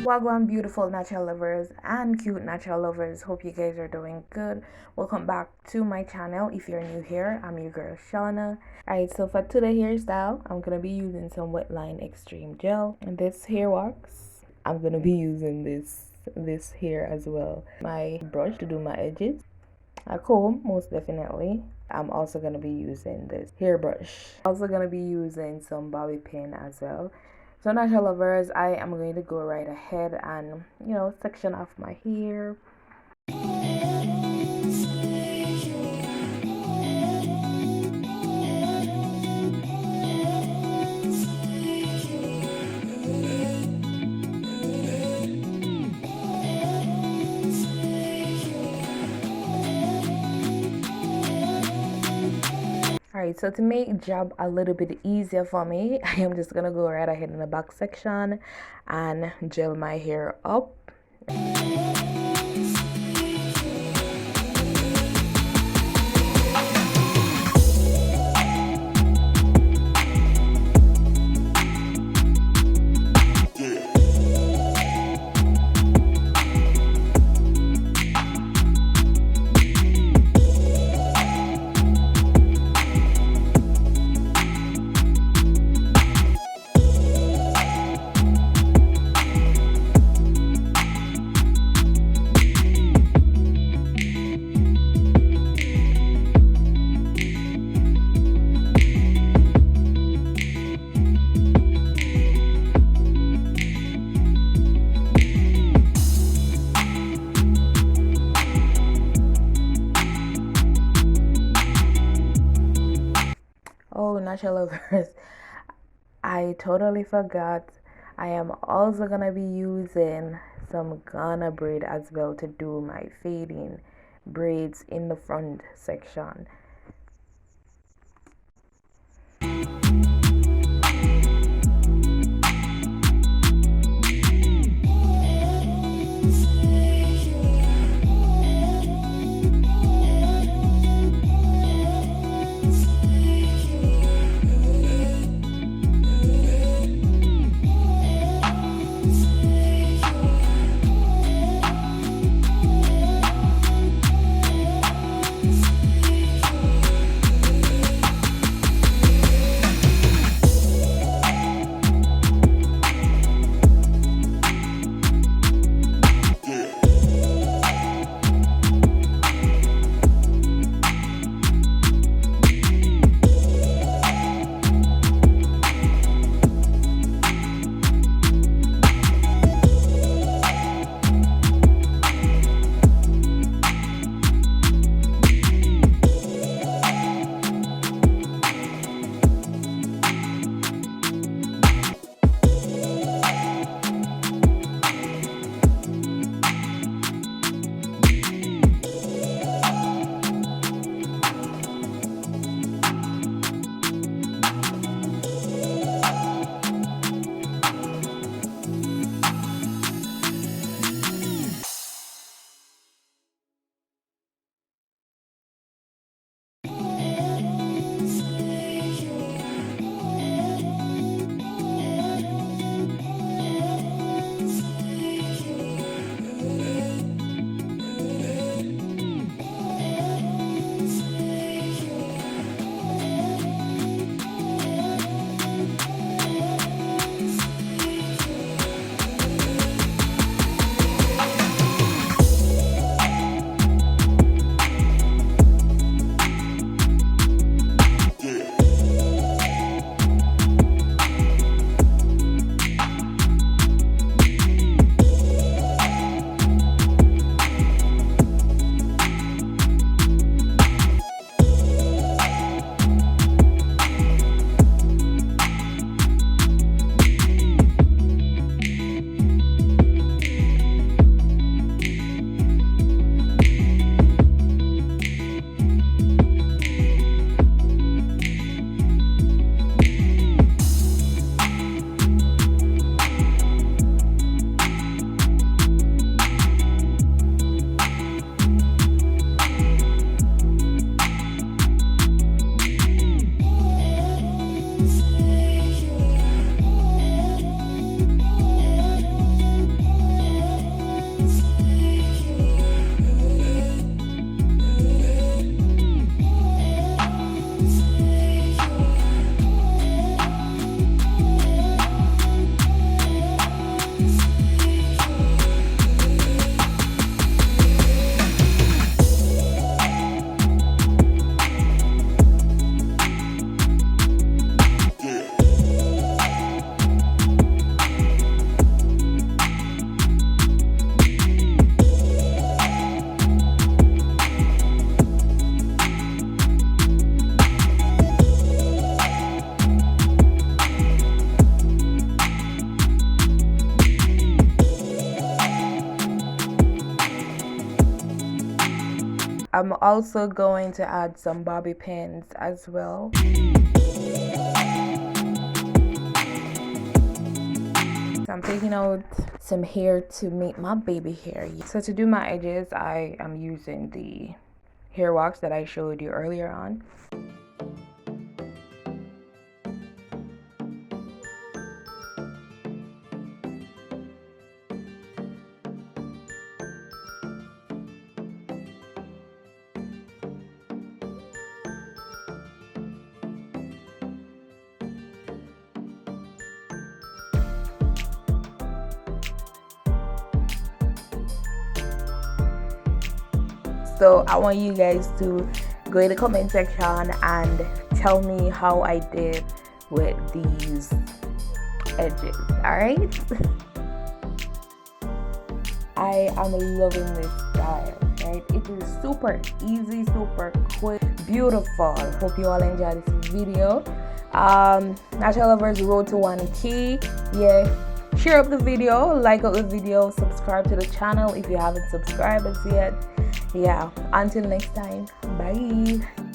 Wagwan beautiful natural lovers and cute natural lovers. Hope you guys are doing good. Welcome back to my channel. If you're new here, I'm your girl Shauna. Alright, so for today hairstyle, I'm gonna be using some Wetline Extreme Gel and this hair wax. I'm gonna be using this here as well. My brush to do my edges. A comb, most definitely. I'm also gonna be using this hairbrush. Also gonna be using some bobby pin as well. So natural lovers, I am going to go right ahead and section off my hair. Alright, so to make job a little bit easier for me, I am just gonna go right ahead in the back section and gel my hair up. Oh, natural lovers, I totally forgot. I am also gonna be using some Ghana braid as well to do my fading braids in the front section. I'm also going to add some bobby pins as well. So I'm taking out some hair to make my baby hair. So to do my edges, I am using the hair wax that I showed you earlier on. So I want you guys to go in the comment section and tell me how I did with these edges. Alright. I am loving this style, right? It is super easy, super quick, beautiful. Hope you all enjoyed this video. Natural Lovers Road to 1K. Yeah, share up the video, like up the video, subscribe to the channel if you haven't subscribed as yet. Yeah, until next time, bye.